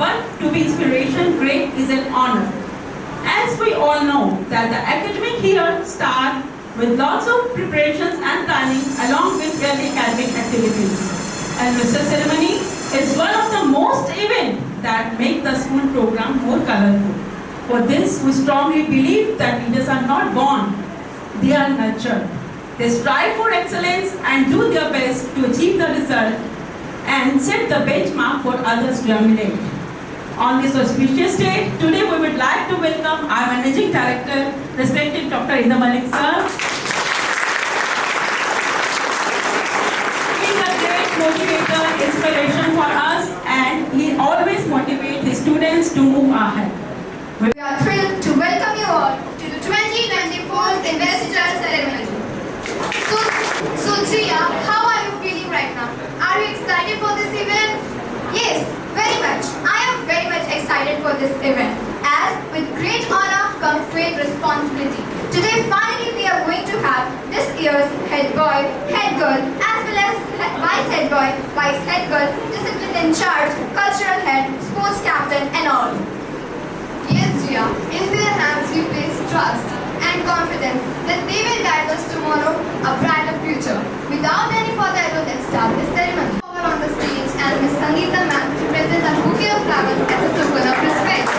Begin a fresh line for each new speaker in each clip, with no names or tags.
but to be inspiration great is an honor. As we all know that the academic year starts with lots of preparations and planning along with yearly academic activities. And research ceremony is one of the most events that make the school program more colorful. For this, we strongly believe that leaders are not born, they are nurtured. They strive for excellence and do their best to achieve the result and set the benchmark for others to emulate. On this auspicious day, today we would like to welcome our Managing Director, respected Dr. Indra Malik sir. He is a great motivator, inspiration for us, and he always motivates his students to move ahead.
We are thrilled to welcome you all to the 2024 Investiture Ceremony. So Jia, how are you feeling right now? Are you excited for this event? Yes, very much. I am very much excited for this event. As with great honor comes great responsibility. Today finally we are going to have this year's head boy, head girl, as well as vice head boy, vice head girl, discipline in charge, cultural head, sports captain and all. Yes, Jia, in their hands we place trust and confidence that they will guide us tomorrow a brighter future. Without any further ado, let's start this ceremony. Over on the stage and Miss Sangeeta ma'am to present a bouquet of flowers as a token of respect.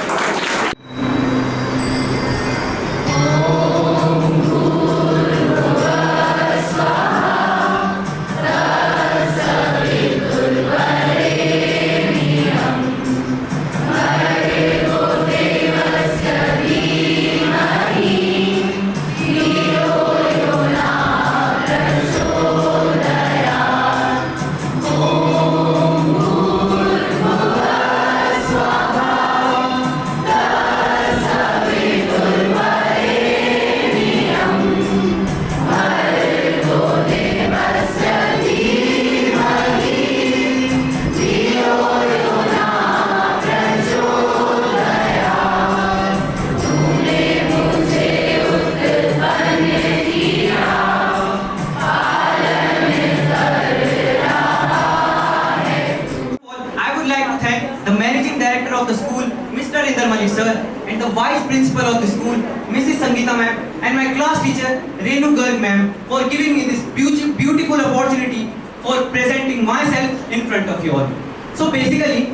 Of the school, Mr. Indra Malik sir, and the Vice Principal of the school, Mrs. Sangeeta ma'am, and my class teacher, Renu Garg ma'am, for giving me this beautiful opportunity for presenting myself in front of you all. So basically,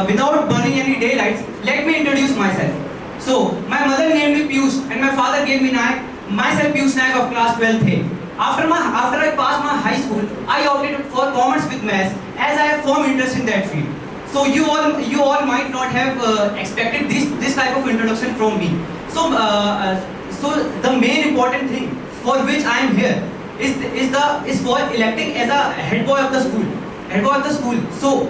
without burning any daylights, let me introduce myself. So, my mother named me Piyush, and my father gave me myself Piyush Naik of class 12th A. After I passed my high school, I opted for commerce with maths as I have firm interest in that field. So you all might not have expected this type of introduction from me. So the main important thing for which I am here is for electing as a head boy of the school. Head boy of the school. So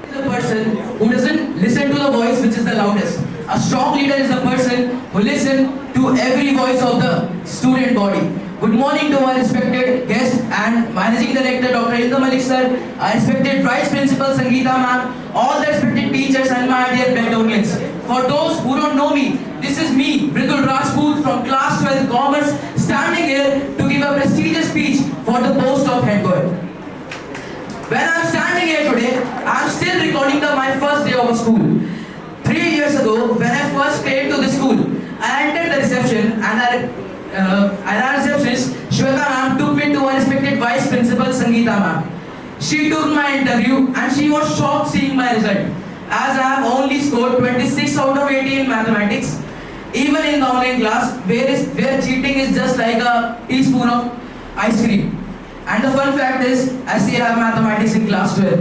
is a person who doesn't listen to the voice which is the loudest. A strong leader is a person who listens to every voice of the student body. Good morning to our respected guest and Managing Director Dr. Indra Malik sir, our respected Vice Principal Sangeeta ma'am, all the respected teachers and my dear Bedouinians. For those who don't know me, this is me, Mridul Rajput from class 12 Commerce, standing here to give a prestigious speech for the post of head boy. When I'm standing here today, I'm still recalling my first day of school. 3 years ago, when I first came to the school, I entered the reception and our receptionist, Shweta ma'am, took me to our respected Vice Principal Sangeeta ma'am. She took my interview and she was shocked seeing my result, as I have only scored 26 out of 80 in mathematics, even in the online class, where cheating is just like a teaspoon of ice cream. And the fun fact is, I still have mathematics in class 12.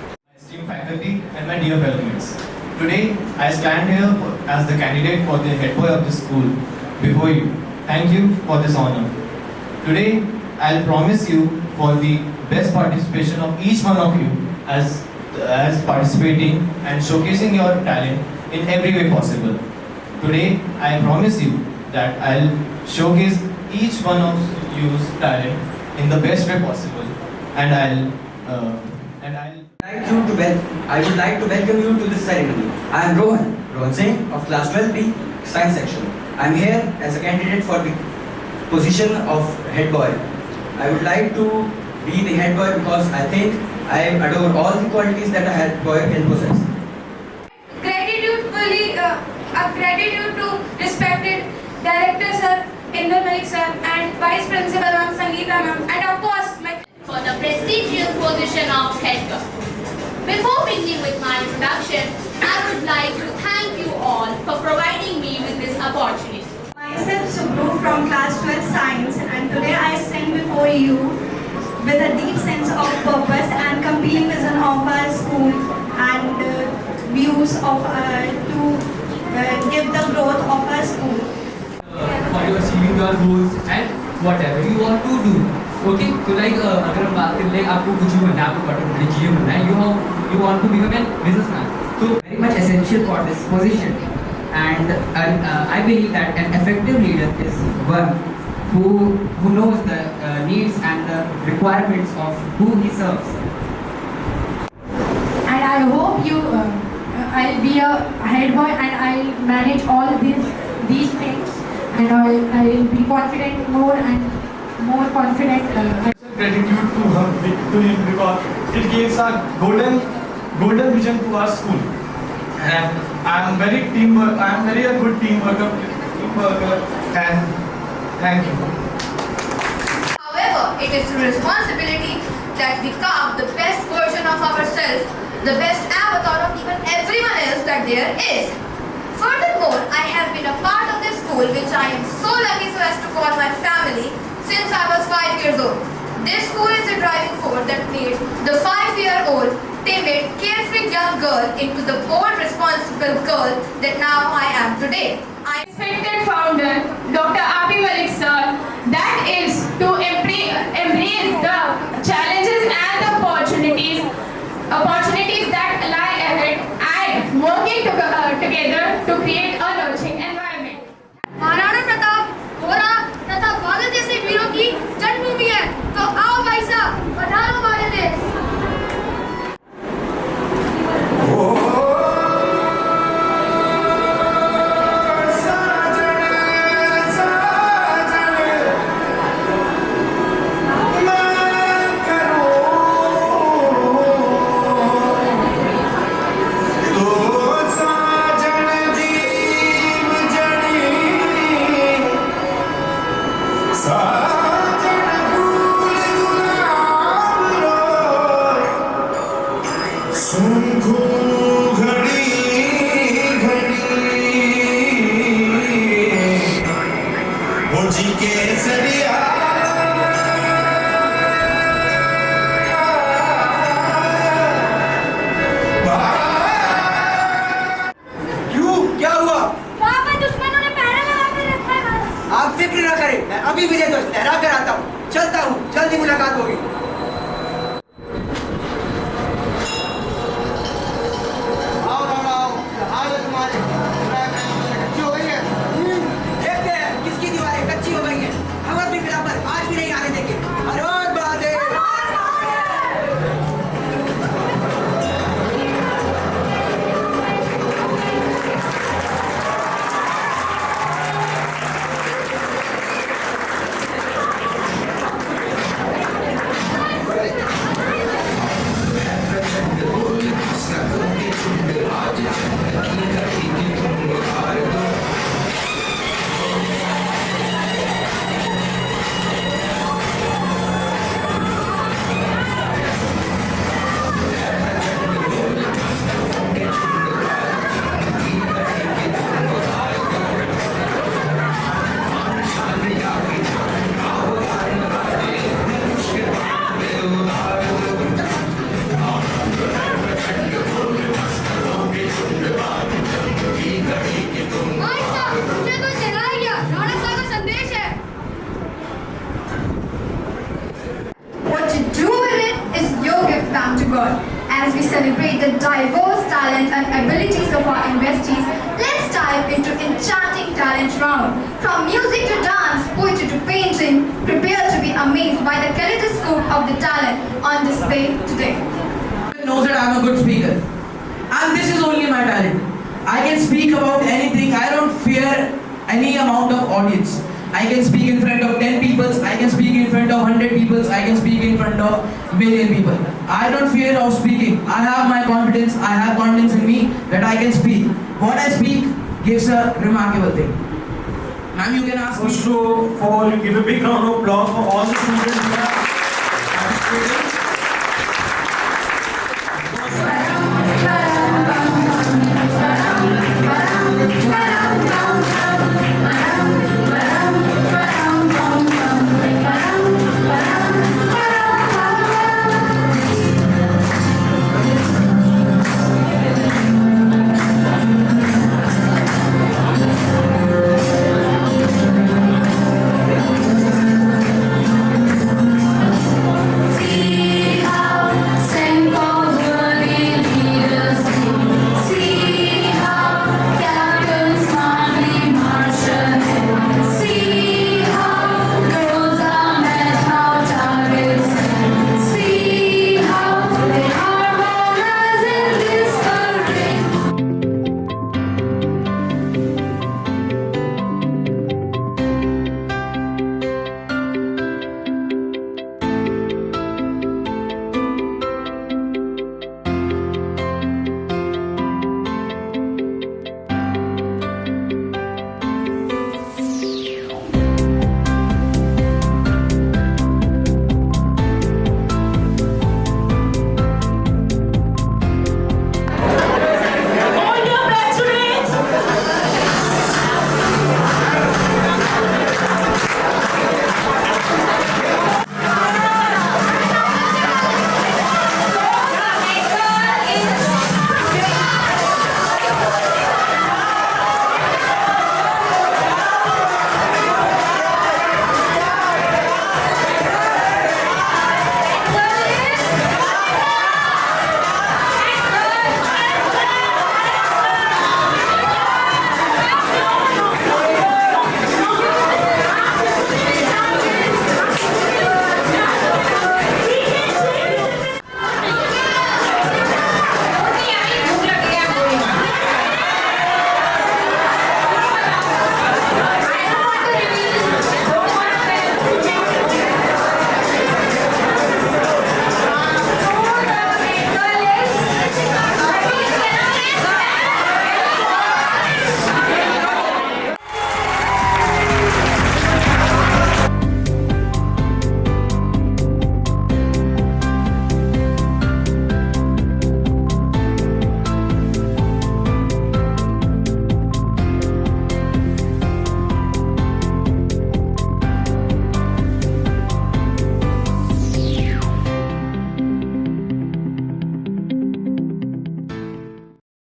My esteemed faculty and my dear fellow mates. Today, I stand here as the candidate for the head boy of the school before you. Thank you for this honor. Today, I'll promise you for the best participation of each one of you as participating and showcasing your talent in every way possible. Today, I promise you that I'll showcase each one of you's talent in the best way possible, and
I would like to welcome you to this ceremony. I am Rohan Singh of class 12B science section. I am here as a candidate for the position of head boy. I would like to be the head boy because I think I adore all the qualities that a head boy can possess.
Gratitude to respected Director Sir, Inder Malik Sir, and Vice Principal Ma'am, Sangeeta Ma'am, and of course,
for the prestigious position of head girl. Before beginning with my introduction, I would like to thank you all for providing me with this opportunity.
Myself Subru from class 12 science, and today I stand before you with a deep sense of purpose and compelling vision of our school and views of to give the growth of our school.
For your achieving your goals and whatever you want to do. Okay, तो like अगर हम बात करें like आपको कुछ भी बनना है, आपको बड़ा GM बनना है, you want to become a businessman. So
very much essential for this position, and I believe that an effective leader is one who knows the needs and the requirements of who he serves.
and I hope I'll be a head boy and I'll manage all these things, and I'll be confident more and more confident.
Gratitude to him because it gives a golden vision to our school. And I am very a good team worker, and thank you.
However, it is a responsibility that we carve the best version of ourselves, the best avatar of even everyone else that there is. Furthermore, I have been a part of this school which I am so lucky so as to call my family since I was 5 years old. This school is the driving force that made the 5-year-old, timid, carefree young girl into the bold, responsible girl that now I am today.
Respected founder, Dr. Abi Malik sir, that is to embrace the challenges and the opportunities that lie ahead and working together to create a nurturing environment.
Maharana Pratap, घोड़ा तथा बादल जैसे वीरों की जन्मभूमि है, तो आओ भाई साहब, पधारो हमारे देश।
आप फिक्र न करें, मैं अभी विजय ध्वज लहरा कर आता हूँ। चलता हूँ, जल्दी मुलाकात होगी। आओ, तुम्हारे कच्ची हो गई है। देखते हैं किसकी दीवारें कच्ची हो गई हैं। हम अपनी फिरा पर आज भी नहीं आने देंगे। अरे बादे।
As we celebrate the diverse talent and abilities of our investees, let's dive into enchanting talent round. From music to dance, poetry to painting, prepare to be amazed by the kaleidoscope of the talent on display today.
Everyone knows that I'm a good speaker, and this is only my talent. I can speak about anything. I don't fear any amount of audience. I can speak in front of 10 people, I can speak in front of 100 people, I can speak in front of million people. I don't fear of speaking. I have my confidence, I have confidence in me that I can speak. What I speak gives a remarkable thing. Ma'am, you can ask me.
First of all, give a big round of applause for all the students.